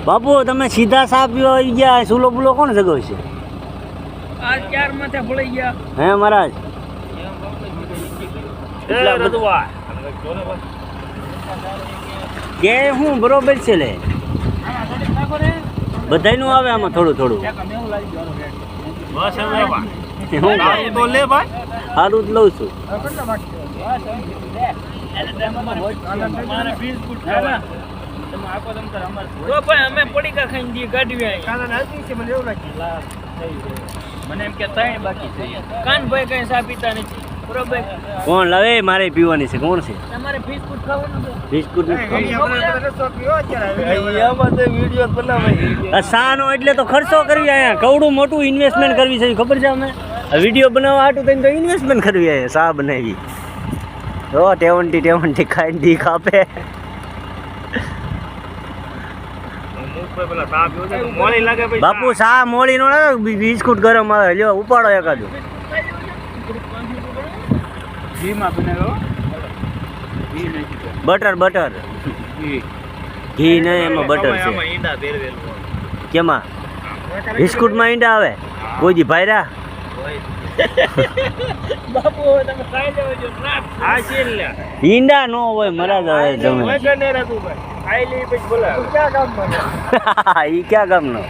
બાપુ તમે સીધા સા પીવા આવી ગયા, સુલો બુલો કોણ જગાવશે? આ ચાર માથે ભળી ગયા. હે મહારાજ કે હું બરોબર છે લે, બધાયનું આવે આમાં થોડું થોડું. સારું જ લઉં છું. અમે પડીકા ખાઈને દી કાઢવી મને એમ કે ત્રણ બાકી છે. કાનભાઈ કઈ ચા પીતા નથી બરોબર. કોણ લાવે? મારે પીવાની છે. કોણ છે? તમારે બિસ્કુટ ખાવાનું છે? બિસ્કુટ વિડીયો સાનો એટલે તો ખર્ચો કરવી, અહીંયા કવડું મોટું ઇન્વેસ્ટમેન્ટ કરવી છે, ખબર છે? અમે વિડીયો બનાવવા હાટું થઈને તો ઇન્વેસ્ટમેન્ટ કરવી, અહીંયા સા બનાવી. જો ટેવન્ટી ખાઈને દી ખાપે. બાપુ સા મોળી નો લાગે, બિસ્કુટ ગરમ આવે. લ્યો ઉપાડો એકાદું. બટર ઘી નહીં, એમાં બટર છે. કેમાં? બિસ્કુટમાં ઈંડા આવે? કોઈ દી ભાયરા? બાપુ તમે ખાઈ લેવો છો. ઈંડા નો હોય મરાજ. જમે ખાઈ લઈ પછી બોલા. ઈ ક્યાં ગામનો?